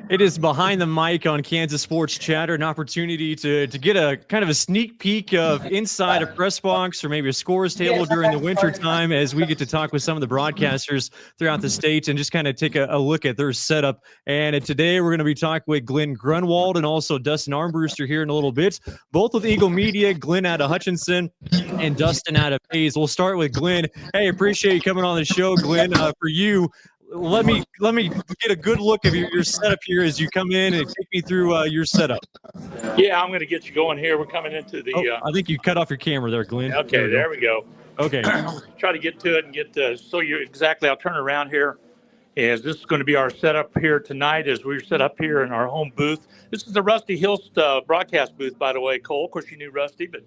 It is Behind the Mic on Kansas Sports Chatter, an opportunity to get a kind of a sneak peek of inside a press box or maybe a scores table during the winter time as we get to talk with some of the broadcasters throughout the state and just kind of take a look at their setup. And today we're going to be talking with Glen Grunwald and also Dustin Armbruster here in a little bit, both with Eagle Media, Glen out of Hutchinson and Dustin out of Hayes. We'll start with Glen. Hey, appreciate you coming on the show, Glen. For you, let me get a good look of your setup here as you come in and take me through your setup. Yeah, I'm going to get you going here. We're coming into the. I think you cut off your camera there, Glen. Okay, there we go. Okay. Try to get to it and get so you exactly. I'll turn around here. As this is going to be our setup here tonight, as we're set up here in our home booth. This is the Rusty Hills broadcast booth, by the way, Cole. Of course, you knew Rusty, but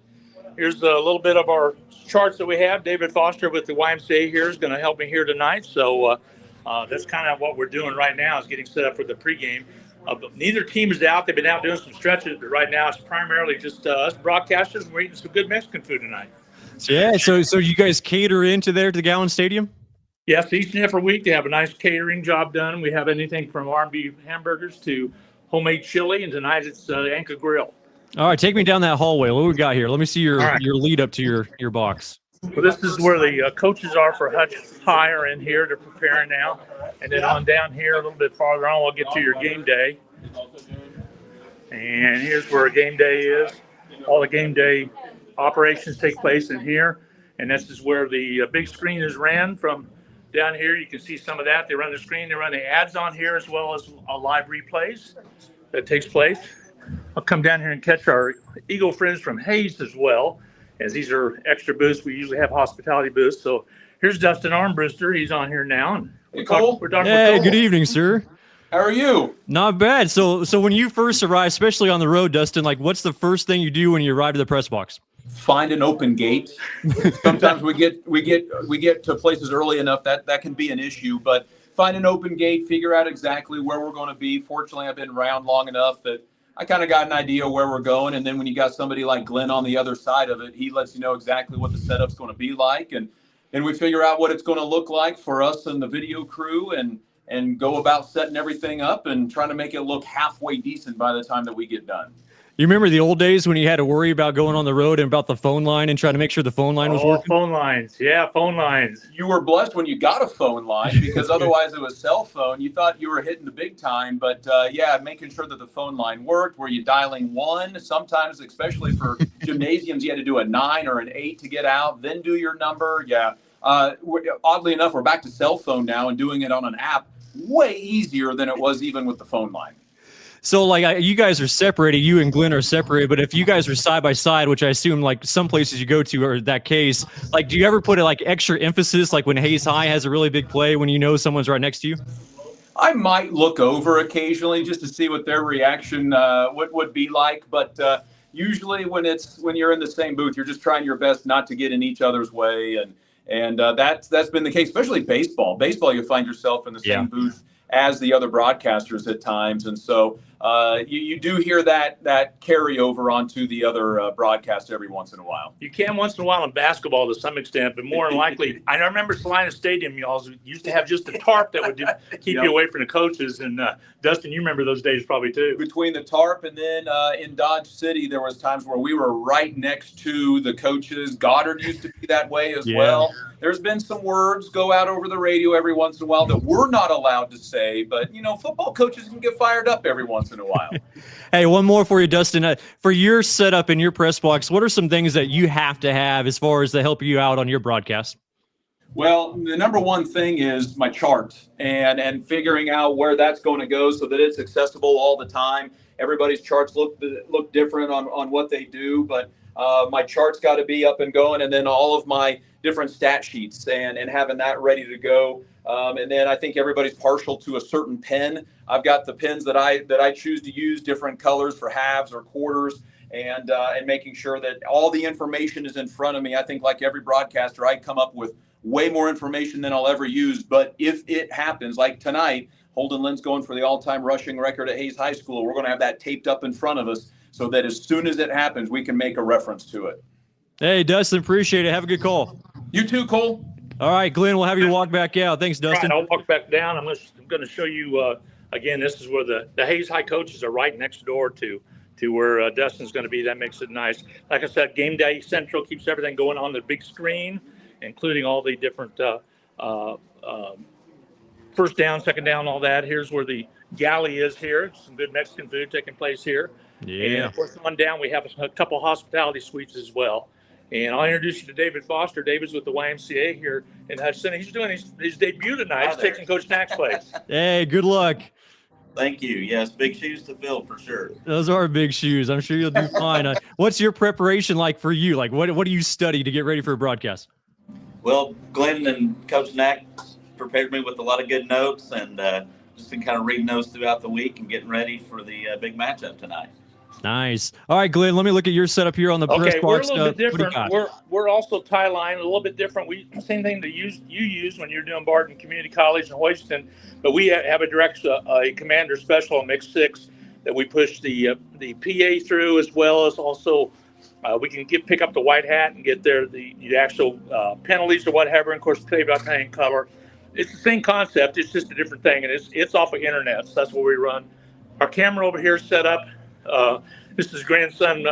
here's a little bit of our charts that we have. David Foster with the YMCA here is going to help me here tonight. So. That's kind of what we're doing right now is getting set up for the pregame. But neither team is out. They've been out doing some stretches, but right now it's primarily just us broadcasters. We're eating some good Mexican food tonight. Yeah, so you guys cater into there to Gallon Stadium? Yes, each and every week they have a nice catering job done. We have anything from R&B hamburgers to homemade chili, and tonight it's Anchor Grill. All right, take me down that hallway. What we got here? Let me see your lead up to your box. Well, this is where the coaches are for Hutch High are in here. They're preparing now. And then on down here a little bit farther on, we'll get to your game day. And here's where game day is. All the game day operations take place in here. And this is where the big screen is ran from down here. You can see some of that. They run the screen. They run the ads on here as well as live replays that takes place. I'll come down here and catch our Eagle friends from Hayes as well. As these are extra booths, we usually have hospitality booths. So here's Dustin Armbruster. He's on here now. And hey, Cole. Hey, good evening, sir. How are you? Not bad. So when you first arrive, especially on the road, Dustin, like what's the first thing you do when you arrive to the press box? Find an open gate. Sometimes we get to places early enough that can be an issue, but find an open gate, figure out exactly where we're going to be. Fortunately, I've been around long enough that I kind of got an idea where we're going. And then when you got somebody like Glen on the other side of it, he lets you know exactly what the setup's going to be like. And we figure out what it's going to look like for us and the video crew and go about setting everything up and trying to make it look halfway decent by the time that we get done. You remember the old days when you had to worry about going on the road and about the phone line and trying to make sure the phone line was working? Phone lines. Yeah, phone lines. You were blessed when you got a phone line because otherwise it was cell phone. You thought you were hitting the big time, but making sure that the phone line worked. Were you dialing 1? Sometimes, especially for gymnasiums, you had to do a 9 or an 8 to get out, then do your number. Yeah. Oddly enough, we're back to cell phone now and doing it on an app. Way easier than it was even with the phone line. So, like, you guys are separated. You and Glen are separated. But if you guys are side by side, which I assume, like, some places you go to are that case, like, do you ever put, like, extra emphasis, like when Hayes High has a really big play when you know someone's right next to you? I might look over occasionally just to see what their reaction would be like. But usually when you're in the same booth, you're just trying your best not to get in each other's way. And that's been the case, especially baseball. Baseball, you find yourself in the same booth as the other broadcasters at times. And so you do hear that carry over onto the other broadcast every once in a while. You can once in a while in basketball to some extent, but more than likely, I remember Salina Stadium, y'all used to have just a tarp that would keep you away from the coaches. And Dustin, you remember those days probably too. Between the tarp and then in Dodge City, there was times where we were right next to the coaches. Goddard used to be that way as well. There's been some words go out over the radio every once in a while that we're not allowed to say, but, football coaches can get fired up every once in a while. Hey, one more for you, Dustin. For your setup in your press box, what are some things that you have to have as far as to help you out on your broadcast? Well, the number one thing is my chart and figuring out where that's going to go so that it's accessible all the time. Everybody's charts look different on what they do, but my chart's got to be up and going, and then all of my different stat sheets and having that ready to go. And then I think everybody's partial to a certain pen. I've got the pens that I choose to use, different colors for halves or quarters, and making sure that all the information is in front of me. I think like every broadcaster, I come up with way more information than I'll ever use. But if it happens, like tonight, Holden Lynn's going for the all-time rushing record at Hayes High School. We're going to have that taped up in front of us so that as soon as it happens, we can make a reference to it. Hey, Dustin, appreciate it. Have a good call. You too, Cole. All right, Glen, we'll have you walk back out. Thanks, Dustin. Right, I'll walk back down. I'm going to show you again, this is where the Hayes High coaches are right next door to where Dustin's going to be. That makes it nice. Like I said, Game Day Central keeps everything going on the big screen, including all the different first down, second down, all that. Here's where the galley is here. Some good Mexican food taking place here. Yeah. And of course, on down, we have a couple hospitality suites as well. And I'll introduce you to David Foster. David's with the YMCA here in Hutchinson. He's doing his debut tonight. He's taking Coach Knack's place. Hey, good luck. Thank you. Yes, big shoes to fill for sure. Those are big shoes. I'm sure you'll do fine. What's your preparation like for you? Like, what do you study to get ready for a broadcast? Well, Glenn and Coach Knack prepared me with a lot of good notes, and just been kind of reading those throughout the week and getting ready for the big matchup tonight. Nice. All right, Glenn, let me look at your setup here on the press Okay, we're a box. little bit different. What do you got? We're also tie line, a little bit different. Same thing that you use when you're doing Barton Community College in Houston, but we have a direct a commander special on mix 6 that we push the PA through, as well as also we can pick up the white hat and get there the actual penalties or whatever. And of course, play by play and cover. It's the same concept. It's just a different thing, and it's off of internet. So that's what we run. Our camera over here is set up. This is grandson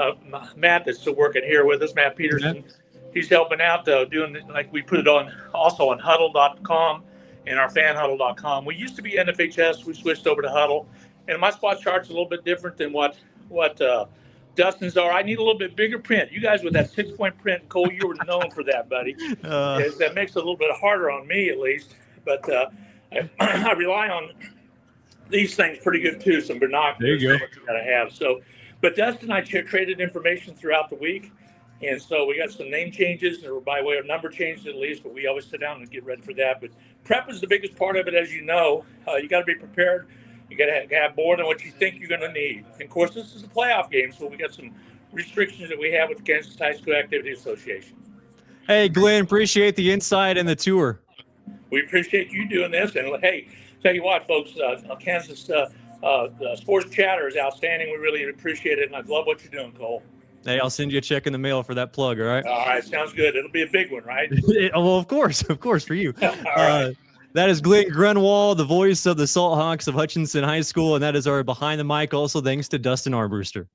Matt that's still working here with us, Matt Peterson. He's helping out doing like we put it on also on huddle.com and our fanhuddle.com. We used to be NFHS. We switched over to Huddle, and my spot chart's a little bit different than what Dustin's are. I need a little bit bigger print. You guys with that 6-point print, Cole, you were known for that, buddy. That makes it a little bit harder on me at least, but I rely on these things pretty good too. Some binoculars. There you go. What you gotta have. So, but Dustin and I traded information throughout the week, and so we got some name changes or by way of number changes at least. But we always sit down and get ready for that. But prep is the biggest part of it, as you know. You got to be prepared. You got to have more than what you think you're going to need. And of course, this is a playoff game, so we got some restrictions that we have with the Kansas High School Activity Association. Hey, Glenn, appreciate the insight and the tour. We appreciate you doing this, and hey, tell you what, folks, Kansas the sports chatter is outstanding. We really appreciate it, and I love what you're doing, Cole. Hey, I'll send you a check in the mail for that plug, all right? All right, sounds good. It'll be a big one, right? Well, of course for you. All right. That is Glen Grunwald, the voice of the Salt Hawks of Hutchinson High School, and that is our Behind the Mic. Also, thanks to Dustin Armbruster.